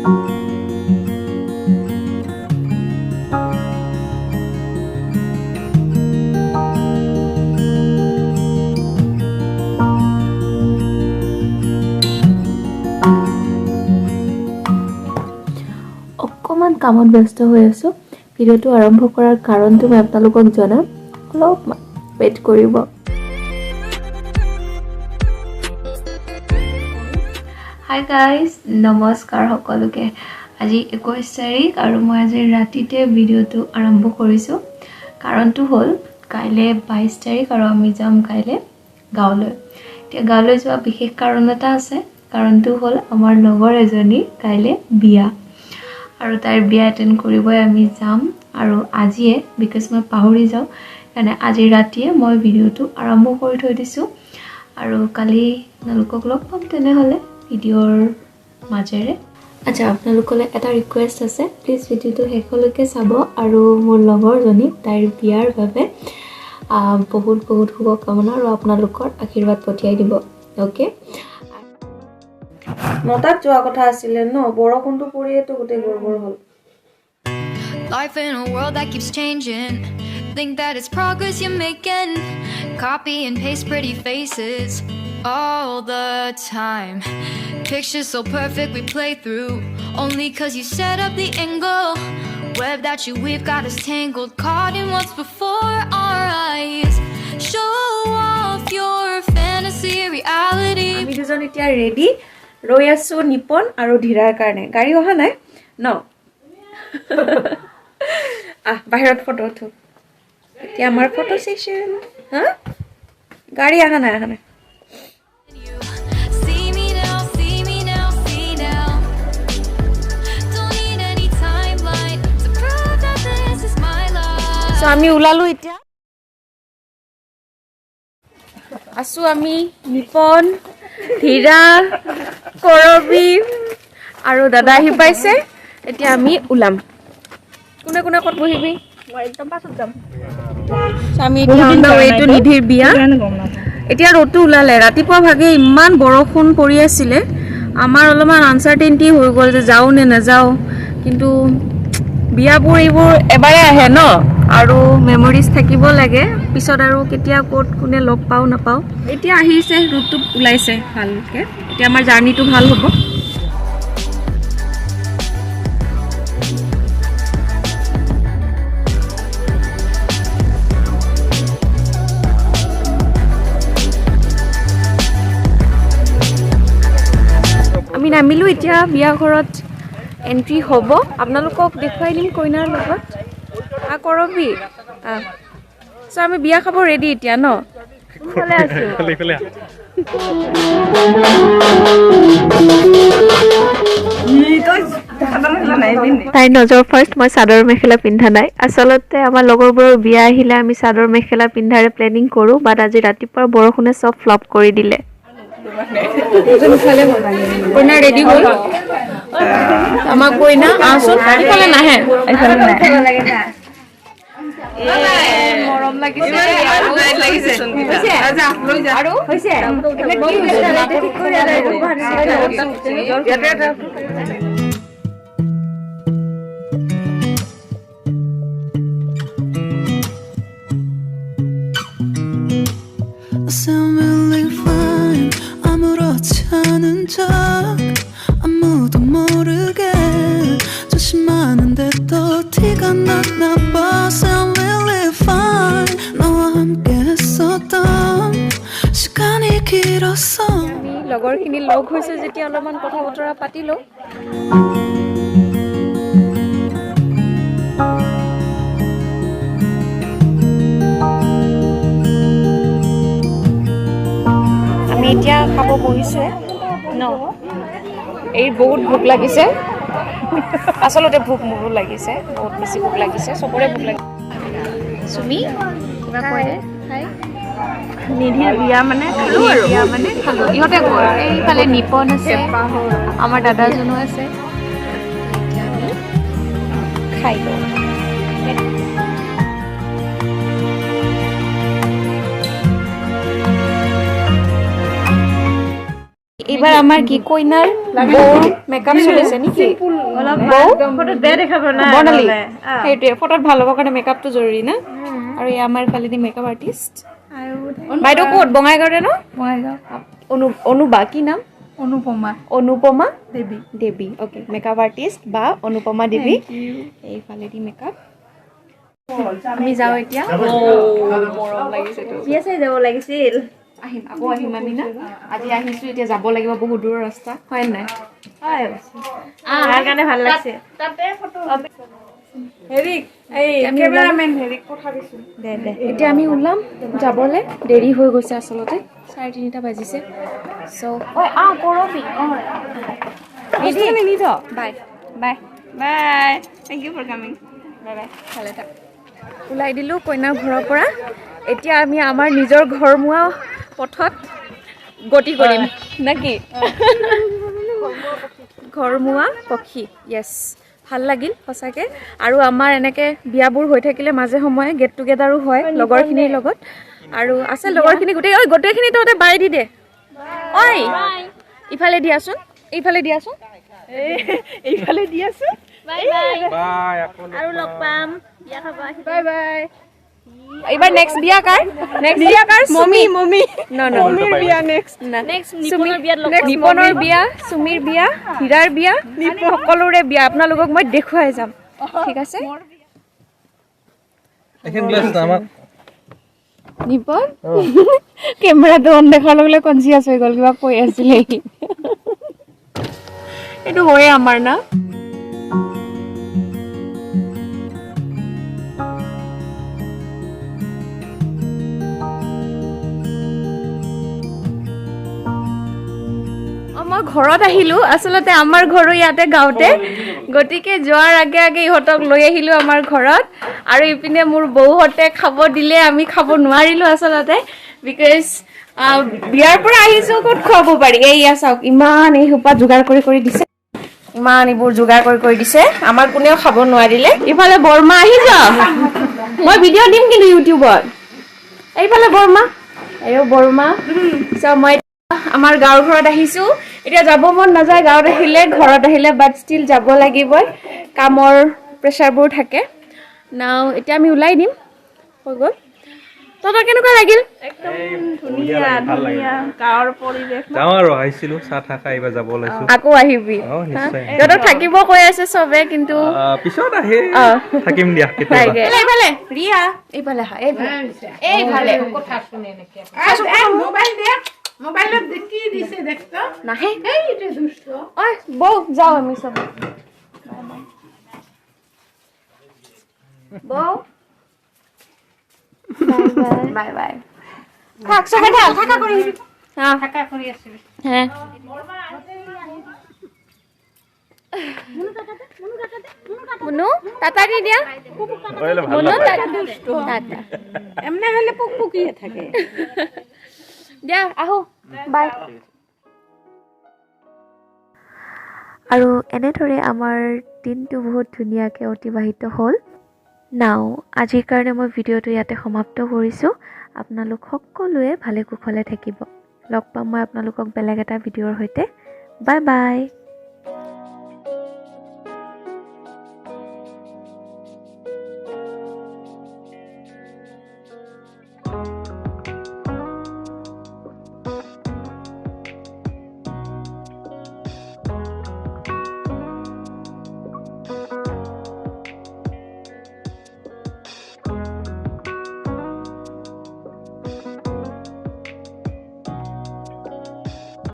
অকমান কামত ব্যস্ত হৈ আছো ভিডিওটো আৰম্ভ কৰাৰ কাৰণটো মই আপোনালোকক জনাম অলপ ওয়েট কৰিব হাই গাইস নমস্কাৰ সকলোকে আজি 21 তাৰিখ আৰু মই আজি ৰাতিতে ভিডিওটো আৰম্ভ কৰিছো কাৰণটো হ'ল কাইলে 22 তাৰিখ আৰু আমি যাম কাইলে গাঁৱলৈ এতিয়া গাঁৱলৈ যোৱা বিশেষ কাৰণ এটা আছে কাৰণটো হ'ল আমাৰ লগৰ এজনী কাইলে বিয়া আৰু তাইৰ বিয়া এটেন্ড কৰিবই আমি যাম আৰু আজিয়ে বিকজ মই পাহৰি যাওঁ মানে আজি ৰাতিয়ে মই ভিডিওটো আৰম্ভ কৰি থৈ দিছো আৰু কালি আপোনালোকক লগ পাম তেনেহলে ভিডিওৰ মাজেৰে আচ্ছা আপোনালোকলৈ এটা ৰিকুৱেষ্ট আছে প্লিজ ভিডিওটো শেষলৈকে চাব আৰু মোৰ লগৰজনী তাইৰ বিয়াৰ বাবে বহুত বহুত শুভকামনা আৰু আপোনালোকৰ আশীৰ্বাদ পঠিয়াই দিব ওকে নটাত যোৱা কথা আছিল ন বৰষুণটো পৰিয়েতো গোটে গৰবৰ হ'ল Life in a world that keeps changing Think that it's progress you're making Copy and paste pretty faces all the time Pictures so perfect we play through Only cause you set up the angle Web that you weave got us tangled Caught in what's before our eyes Show off your fantasy reality আমি দুজন এতিয়া ready ৰৈ আছো নিপন আৰু ধীৰাৰ কাৰণে গাড়ী অহা নাই ন বাহিৰত ফটো উঠো এতিয়া আমাৰ ফটো সেশন হা গাড়ী অহা নাই See me now, see me now, see now Don't need any timeline To prove that this is my life so আমি উলালো এতিয়া আসু আমি নিপন ধীৰা কৰবি আৰু দাদা আহি পাইছে এতিয়া আমি উলাম কোনে কোনে কত বহিবি মই একদম পাছত যাম আমি এইটো নিধিৰ বিয়া এতিয়া ৰটো উলালে ৰাতিপুৱা ভাগে ইমান বৰষুণ পৰি আছিল আমাৰ অলপমান আনসাৰ্টেইনিটি হৈ গল যে যাও নে নাযাও কিন্তু বিয়াবোৰ এইবোৰ এবাৰে আহে ন আৰু মেমৰিজ থাকিব লাগে পিছত আৰু কেতিয়া কোট কোনে লগ পাও নাপাও এতিয়া আহিছে ৰুটটো উলাইছে ভালকে এতিয়া আমাৰ জাৰ্নিটো ভাল হ'ব আমি নামিলো এতিয়া বিয়া ঘৰত এন্ট্ৰি হ'ব আপোনালোকক দেখুৱাই দিম কইনাৰ লগত কৰবি সো আমি বিয়া খাব ৰেডি এতিয়া ন ভালে আছো তাই নজৰ ফাৰ্ষ্ট মই চাদৰ মেখেলা পিন্ধা নাই আচলতে আমাৰ লগৰবোৰৰ বিয়া আহিলে আমি চাদৰ মেখেলা পিন্ধাৰে প্লেনিং কৰো বাট আজি ৰাতিপুৱাৰ বৰষুণে সব ফ্লপ কৰি দিলে কইনা ৰেডি হ'ল আমাৰ কইনা আসুন ইফালে নাহে মৰম লাগিছে আৰু হৈছে 아무도 모르게 조심하는데 또 티가 났나 봐 Sound really fine 너와 함께 했었던 시간이 길었어 আমি লগৰখিনি লগ হৈছে যেতিয়া অলপমান কথা বতৰা পাতিলো আমি এতিয়া খাব বহিছো ন এই বহুত ভোক লাগিছে আসলতে ভোক মোৰো লাগিছে বহুত বেছি ভোক লাগিছে সবৰে ভোক লাগিছে সুমি কিবা কয় হাই নিধিৰ বিয়া মানে খালো ইহঁতে গ'ল এইফালে নিপন আছে আমাৰ দাদাজনো আছে এতিয়া আমি খাই লওঁ এইবাৰ আমাৰ কি কইনাৰ মেকআপ চলিছে নেকি অলপ ফটো দে দেখাব না বনালি সেইটোৱে ফটোত ভাল হ'বৰ কাৰণে মেকআপটো জৰুৰী না আৰু এই আমাৰ ফালেদি মেকআপ আৰ্টিষ্ট বাইদেউ ক'ত বঙাইগাঁৱতে ন অনুবা কি নাম অনুপমা দেৱী অ'কে মেকআপ আৰ্টিষ্ট বা অনুপমা দেৱী এইফালেদি মেকআপ আমি যাওঁ এতিয়া মৰম লাগিছে যাব লাগিছিল আকৌ আহিম আমি না আজি আহিছোঁ এতিয়া যাব লাগিব বহুত দূৰৰ ৰাস্তা হয় নাই তাৰ কাৰণে ভাল লাগছে এতিয়া আমি ওলাম যাবলৈ দেৰি হৈ গৈছে আচলতে 3:30 বাজিছে চ' কৰবি bye bye bye thank you for coming bye bye ভালে থাক ওলাই দিলোঁ কইনাৰ ঘৰৰ পৰা এতিয়া আমি আমাৰ নিজৰ ঘৰমুৱা পথত গতি কৰিম নেকি ঘৰমুৱা পক্ষী য়েছ ভাল লাগিল সঁচাকৈ আৰু আমাৰ এনেকৈ বিয়াবোৰ হৈ থাকিলে মাজে সময়ে গেট টুগেডাৰো হয় লগৰখিনিৰ লগত আৰু আছে লগৰখিনি গোটেইখিনি তহঁতে বাই দি দে ঐ ইফালে দিয়াচোন এইফালে দিয়াচোন আৰু লগ পাম বিয়া খাবা বাই বাই এইবাৰ নেক্সট বিয়া কাৰ মমি মমিৰ বিয়া নেক্সট নিপনৰ বিয়া চুমিৰ বিয়া হীৰাৰ বিয়া সকলোৰে বিয়া আপোনালোকক মই দেখুৱাই যাম ঠিক আছে নিপন কেমেৰাটো অন দেখাৰ লগে লগে কনচিয়াছ হৈ গ'ল কিবা কৈ আছিলে এইটো হয়ে আমাৰ না মই ঘৰত আহিলোঁ আচলতে আমাৰ ঘৰো ইয়াতে গাঁৱতে গতিকে যোৱাৰ আগে আগে ইহঁতক লৈ আহিলোঁ আমাৰ ঘৰত আৰু ইপিনে মোৰ বৌহঁতে খাব দিলে আমি খাব নোৱাৰিলোঁ আচলতে বিকজ বিয়াৰ পৰা আহিছোঁ ক'ত খুৱাব পাৰি এইয়া চাওক ইমান এই সোপা যোগাৰ কৰি দিছে ইমান এইবোৰ যোগাৰ কৰি দিছে আমাৰ কোনেও খাব নোৱাৰিলে ইফালে বৰমা আহি যাওক মই ভিডিঅ' দিম কিন্তু ইউটিউবত এইফালে বৰমা বৰমা চ' মই আমাৰ গাঁৱৰ ঘৰত আহিছোঁ এতিয়া যাব মন নাযায় গাঁৱত আহিলে ঘৰত আহিলে বাট ষ্টিল যাব লাগিবই কামৰ প্ৰেছাৰবোৰ থাকে নাও এতিয়া আমি ওলাই দিম হৈ গ'ল তহঁতৰ কেনেকুৱা লাগিল গাঁৱৰ পৰিৱেশ আকৌ আহিবি তহঁতক থাকিব কৈ আছে চবে কিন্তু এইফালে ৰিয়া এইফালে এইফালে মোবাইলত কি দিছে দেখতো নাহে এইটা দুষ্ট ঐ বৌ যাও আমি সব বৌ বাই বাই থাক সবে থাকা কৰি হ্যাঁ থাকা কৰি আছে হ্যাঁ মুনু টাটা দি দিয়া মুনু টাটা দুষ্ট টাটা এমনে হলে পুকপুকিয়ে থাকে দিয়া আহো বাই আৰু এনেদৰে আমাৰ দিনটো বহুত ধুনীয়াকৈ অতিবাহিত হ'ল নাও আজিৰ কাৰণে মই ভিডিঅ'টো ইয়াতে সমাপ্ত কৰিছোঁ আপোনালোক সকলোৱে ভালে কুশলে থাকিব লগ পাম মই আপোনালোকক বেলেগ এটা ভিডিঅ'ৰ সৈতে বাই বাই